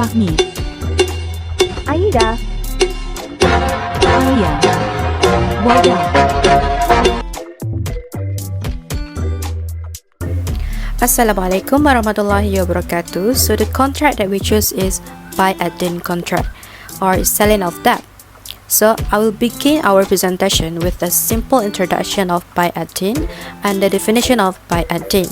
Syahmi, Aida, Alia, Wada. Assalamualaikum warahmatullahi wabarakatuh. So the contract that we choose is Bay Al Dayn contract, or selling of debt. So I will begin our presentation with a simple introduction of Bay Al Dayn and the definition of Bay Al Dayn.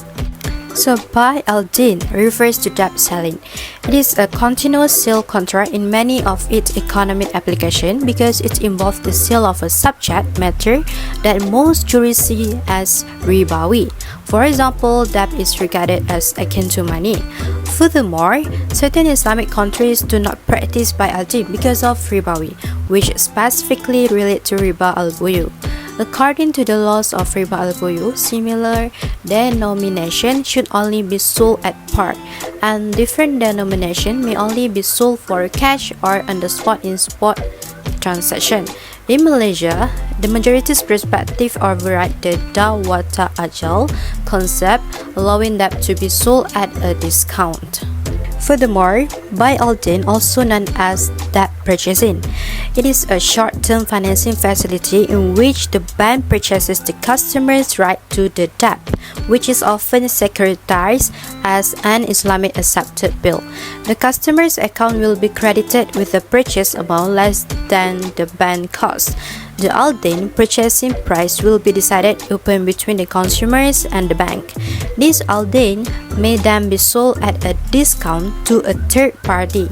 So Bay Al Dayn refers to debt selling. It is a continuous sale contract in many of its economic applications because it involves the sale of a subject matter that most jurists see as ribawi. For example, debt is regarded as akin to money. Furthermore, certain Islamic countries do not practice Bay Al Dayn because of ribawi, which specifically relate to riba al-buyu. According to the laws of riba al-buyu, similar denomination should only be sold at par, and different denomination may only be sold for cash or on the spot in spot transaction. In Malaysia, the majority's perspective override the dawata ajal concept, allowing debt to be sold at a discount. Furthermore, Bay Al Dayn, also known as debt purchasing, it is a short-term financing facility in which the bank purchases the customer's right to the debt, which is often securitized as an Islamic accepted bill. The customer's account will be credited with the purchase amount less than the bank cost. The Al Dayn purchasing price will be decided open between the consumers and the bank. This Al Dayn may then be sold at a discount to a third party.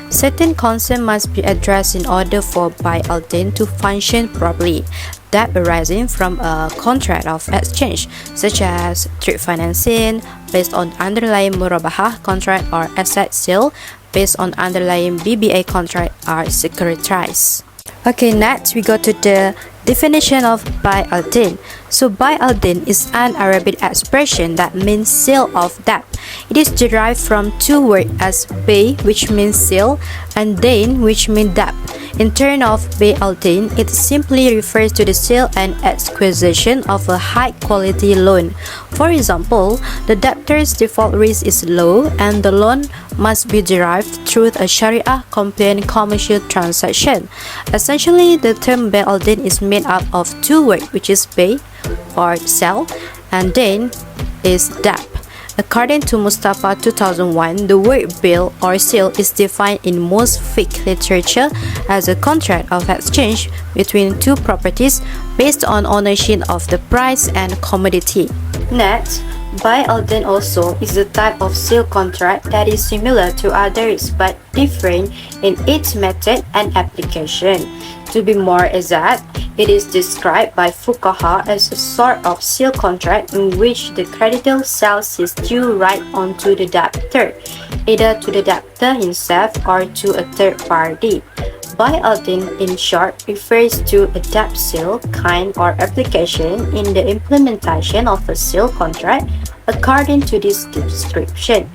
Certain concerns must be addressed in order for Bay Al Dayn to function properly. Debt arising from a contract of exchange, such as trade financing based on underlying murabahah contract or asset sale based on underlying BBA contract, are securitized. Okay, next we go to the definition of Bay Al Dayn. So Bay Al Dayn is an Arabic expression that means sale of debt. It is derived from two words as bay, which means sale, and dayn, which means debt. In terms of Bay Al Dayn, it simply refers to the sale and acquisition of a high-quality loan. For example, the debtor's default risk is low and the loan must be derived through a Sharia-compliant commercial transaction. Essentially, the term Bay Al Dayn is made up of two words, which is bay, or sell, and dayn is debt. According to Mustafa 2001, the word bill or sale is defined in most fiqh literature as a contract of exchange between two properties based on ownership of the price and commodity. Next, Bay Al Dayn also is a type of sale contract that is similar to others but different in its method and application. To be more exact, it is described by fuqaha as a sort of sale contract in which the creditor sells his due right onto the debtor, either to the debtor himself or to a third party. Bay Al Dayn, in short, refers to a debt sale kind or application in the implementation of a sale contract according to this description.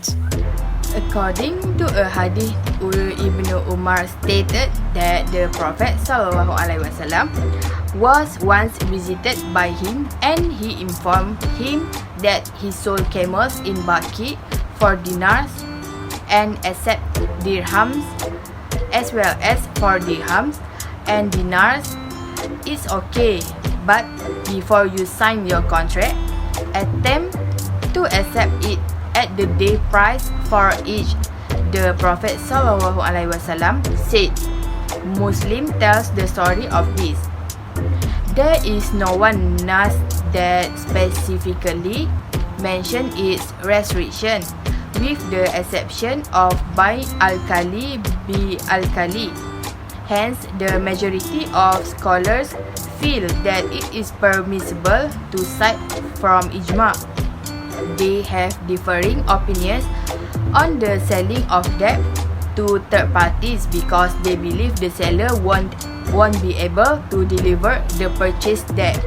According to a hadith, Ibn Umar stated that the Prophet ﷺ was once visited by him and he informed him that he sold camels in Baqi for dinars and accept dirhams as well as for dirhams and dinars is okay, but before you sign your contract, attempt to accept it at the day price for each. The Prophet ﷺ said, Muslim tells the story of this. There is no one nas that specifically mention its restriction, with the exception of Bay Al-Kali bi Al-Kali. Hence, the majority of scholars feel that it is permissible to cite from ijma. They have differing opinions on the selling of debt to third parties because they believe the seller won't be able to deliver the purchased debt.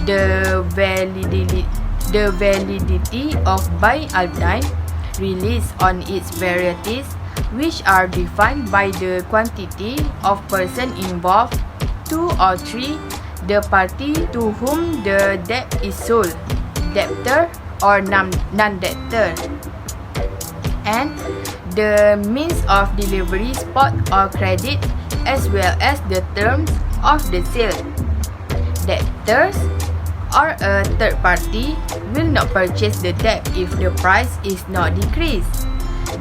The validity of Bay Al Dayn relies on its varieties, which are defined by the quantity of person involved, 2 or 3, the party to whom the debt is sold, debtor or non-debtor, and the means of delivery, spot or credit, as well as the terms of the sale. Debtors or a third party will not purchase the debt if the price is not decreased.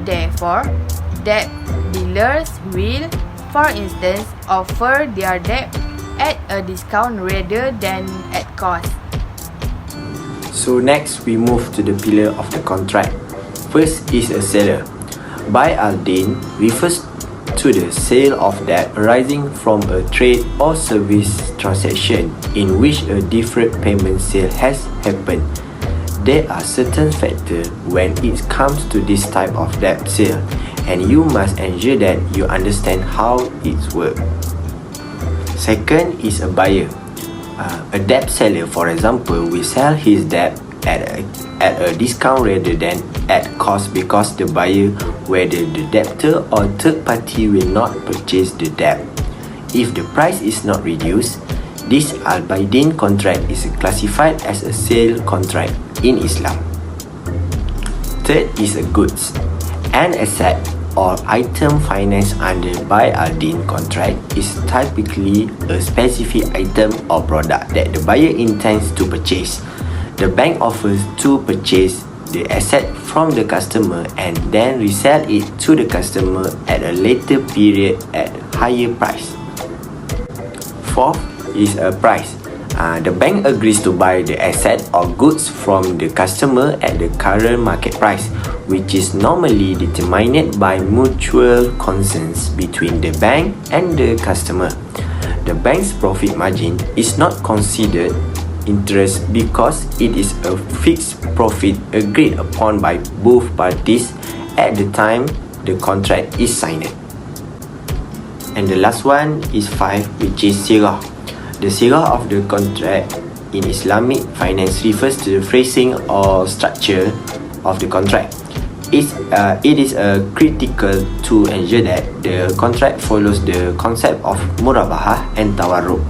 Therefore, debt dealers will, for instance, offer their debt at a discount rather than at cost. So next we move to the pillar of the contract. First is a seller. Bay Al Dayn refers to the sale of debt arising from a trade or service transaction in which a deferred payment sale has happened. There are certain factors when it comes to this type of debt sale, and you must ensure that you understand how it works. Second is a buyer. A debt seller, for example, will sell his debt at a discount rather than at cost because the buyer, whether the debtor or third party, will not purchase the debt. If the price is not reduced, this Al-Bay Dayn contract is classified as a sale contract in Islam. Third is a goods. An asset or item financed under Bay Al Dayn contract is typically a specific item or product that the buyer intends to purchase. The bank offers to purchase the asset from the customer and then resell it to the customer at a later period at higher price. Fourth is a price. The bank agrees to buy the asset or goods from the customer at the current market price, which is normally determined by mutual consents between the bank and the customer. The bank's profit margin is not considered interest because it is a fixed profit agreed upon by both parties at the time the contract is signed. And the last one is 5, which is sirah. The sirah of the contract in Islamic finance refers to the phrasing or structure of the contract. It is critical to ensure that the contract follows the concept of murabahah and tawarruk.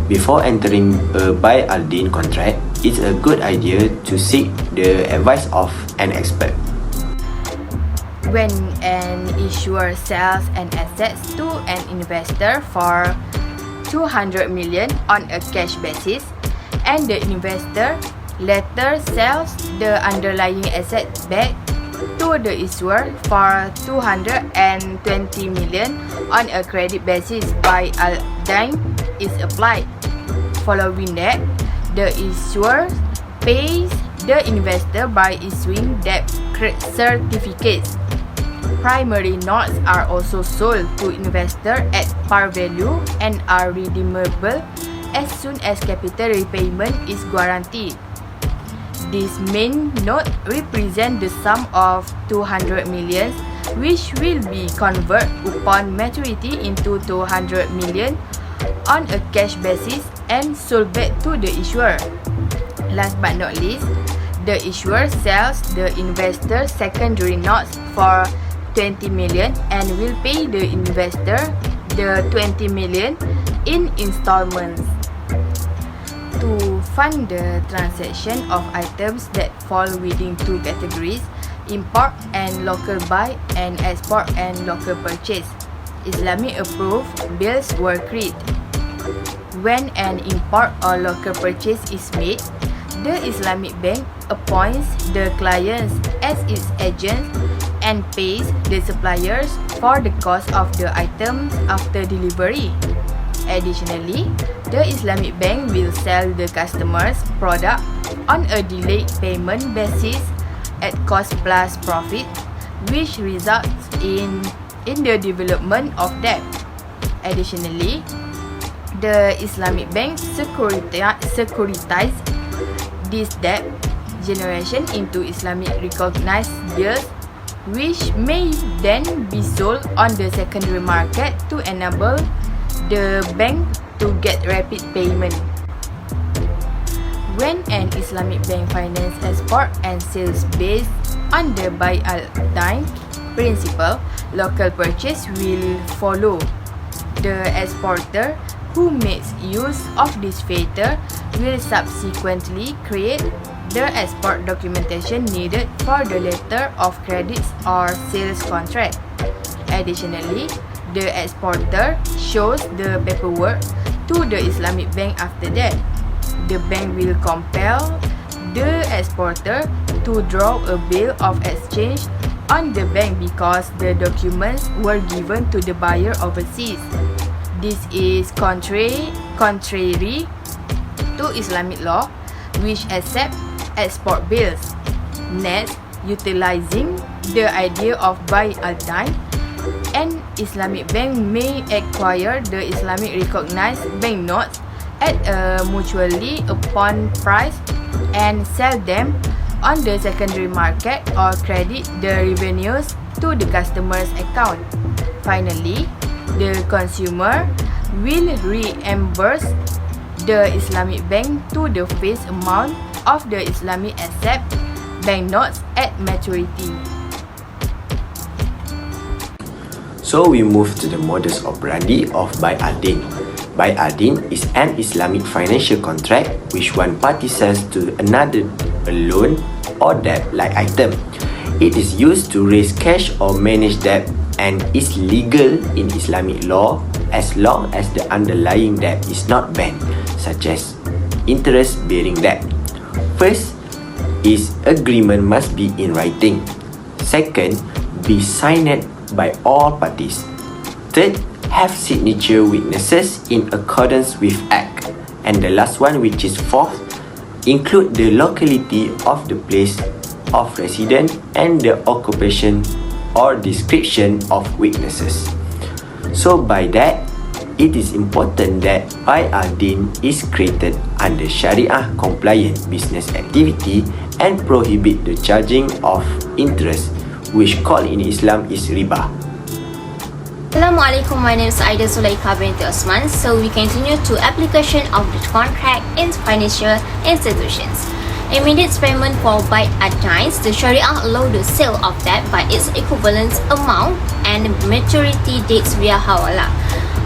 Before entering a Bay Al Dayn contract, it's a good idea to seek the advice of an expert. When an issuer sells an asset to an investor for 200 million on a cash basis, and the investor later sells the underlying asset back to the issuer for 220 million on a credit basis, Bay Al Dayn is applied. Following that, the issuer pays the investor by issuing debt certificates. Primary notes are also sold to investor at par value and are redeemable as soon as capital repayment is guaranteed. This main note represents the sum of 200 million, which will be converted upon maturity into 200 million on a cash basis and sold back to the issuer. Last but not least, the issuer sells the investor secondary notes for 20 million and will pay the investor the 20 million in installments. To fund the transaction of items that fall within two categories, import and local buy and export and local purchase, Islamic approved bills were created. When an import or local purchase is made, the Islamic bank appoints the clients as its agents and pays the suppliers for the cost of the items after delivery. Additionally, the Islamic bank will sell the customer's product on a delayed payment basis at cost plus profit, which results in the development of debt. Additionally, the Islamic bank securitize this debt generation into Islamic recognized bills, which may then be sold on the secondary market to enable the bank to get rapid payment. When an Islamic bank finance export and sales based on the Bay Al Dayn principle, local purchase will follow. The exporter who makes use of this feature will subsequently create the export documentation needed for the letter of credits or sales contract. Additionally, the exporter shows the paperwork to the Islamic bank after that. The bank will compel the exporter to draw a bill of exchange on the bank because the documents were given to the buyer overseas. This is contrary to Islamic law, which accept export bills. Next, utilizing the idea of Bay Al Dayn, an Islamic bank may acquire the Islamic recognized banknotes at a mutually upon price and sell them on the secondary market or credit the revenues to the customer's account. Finally, the consumer will reimburse the Islamic bank to the face amount of the Islamic accept banknotes at maturity. So we move to the modus operandi of Bay Al Dayn. Bay Al Dayn is an Islamic financial contract which one party sells to another a loan or debt-like item. It is used to raise cash or manage debt and is legal in Islamic law as long as the underlying debt is not banned, such as interest-bearing debt. First is agreement must be in writing. Second, be signed by all parties. Third, have signature witnesses in accordance with Act. And the last one, which is fourth, include the locality of the place of residence and the occupation or description of witnesses. So by that, it is important that Bay Al Dayn is created under Sharia compliant business activity and prohibit the charging of interest, which called in Islam is riba. Assalamualaikum, my name is Aida Zulaikha binti Osman. So we continue to application of the contract in financial institutions. Immediate payment for Bay Al Dayn, the Sharia allow the sale of debt by its equivalent amount and maturity dates via hawala.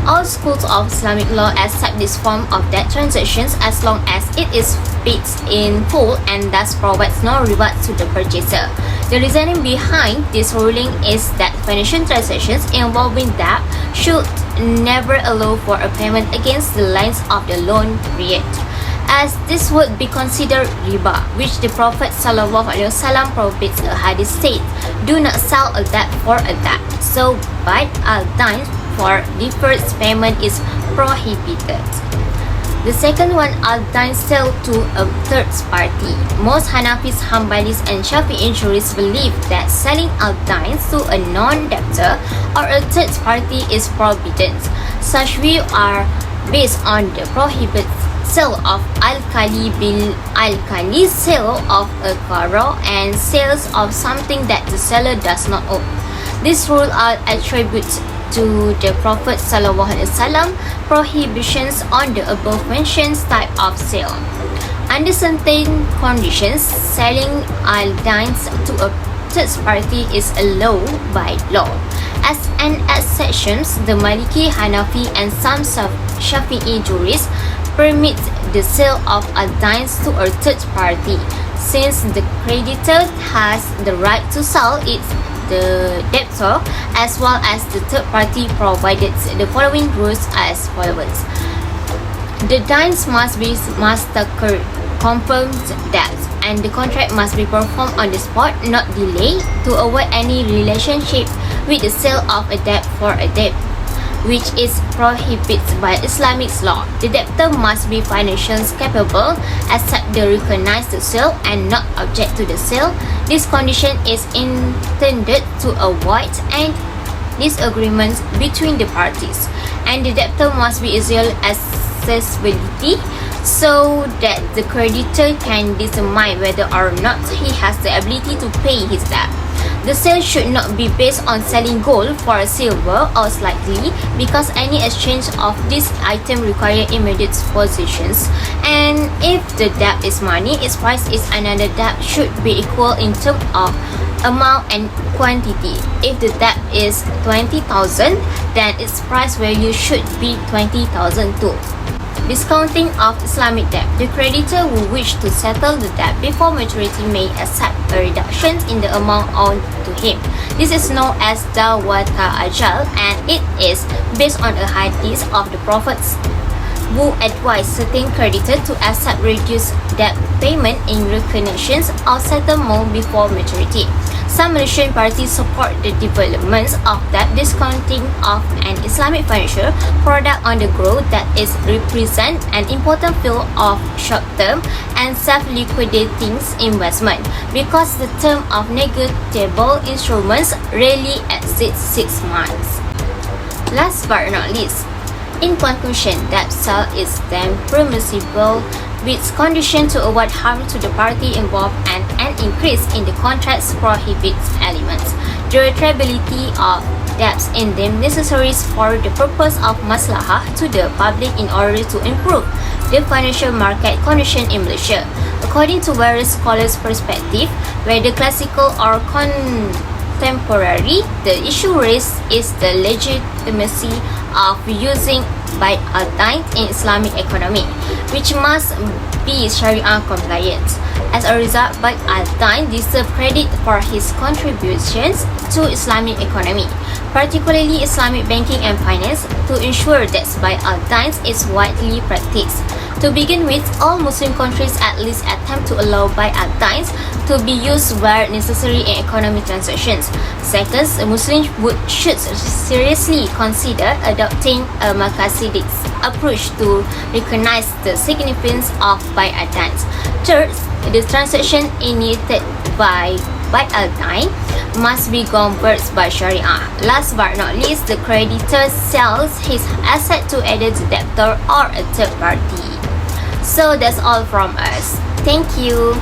All schools of Islamic law accept this form of debt transactions as long as it is paid in full and thus provides no reward to the purchaser. The reasoning behind this ruling is that financial transactions involving debt should never allow for a payment against the length of the loan period, as this would be considered riba, which the Prophet ﷺ prohibits. A hadith state, do not sell a debt for a debt. So Bay Al Dayn for deferred payment is prohibited. The second one, Al Dayn sale to a third party. Most Hanafis, Hanbalis and Shafi'i jurists believe that selling Al Dayn to a non-debtor or a third party is forbidden. Such views are based on the prohibited sale of Al-Kali bil Al-Kali, sale of a qara, and sales of something that the seller does not own. These rules are attributed to the Prophet ﷺ prohibitions on the above mentioned type of sale. Under certain conditions, selling Al Dayn to a third party is allowed by law. As an exception, the Maliki, Hanafi and some Shafi'i jurists permit the sale of Al Dayn to a third party, since the creditor has the right to sell it the debtor as well as the third party, provided the following rules as follows. The dines must be master confirmed debt, and the contract must be performed on the spot, not delayed, to avoid any relationship with the sale of a debt for a debt, which is prohibited by Islamic law. The debtor must be financially capable, accept the recognized sale, and not object to the sale. This condition is intended to avoid any disagreements between the parties, and the debtor must be easily accessibility so that the creditor can determine whether or not he has the ability to pay his debt. The sale should not be based on selling gold for silver or slightly, because any exchange of this item require immediate possessions, and if the debt is money, its price is another debt should be equal in terms of amount and quantity. If the debt is 20,000, then its price value should be 20,000 too. Discounting of Islamic debt. The creditor who wish to settle the debt before maturity may accept a reduction in the amount owed to him. This is known as Dawata Ajal, and it is based on a hadith of the Prophets who advised certain creditors to accept reduced debt payment in recognitions of settlement before maturity. Some Malaysian parties support the development of debt discounting of an Islamic financial product on the growth that is represent an important field of short-term and self-liquidating investment because the term of negotiable instruments rarely exceeds 6 months. Last but not least, in conclusion, debt sale is then permissible with condition to avoid harm to the party involved and an increase in the contract's prohibits elements. The retrievability of debts is deemed necessary for the purpose of maslahah to the public in order to improve the financial market condition in Malaysia. According to various scholars' perspective, whether classical or contemporary, the issue raised is the legitimacy of using Bay Al Dayn in Islamic economy, which must be Sharia compliant. As a result, Bay Al Dayn deserves credit for his contributions to Islamic economy, particularly Islamic banking and finance, to ensure that Bay Al Dayn is widely practiced. To begin with, all Muslim countries at least attempt to allow Bay Al Dayn to be used where necessary in economic transactions. Second, Muslims should seriously consider adopting a Makasidic approach to recognize the significance of Bay Al Dayn. Third, the transaction initiated by Bay Al Dayn must be governed by Sharia. Last but not least, the creditor sells his asset to either the debtor or a third party. So that's all from us. Thank you.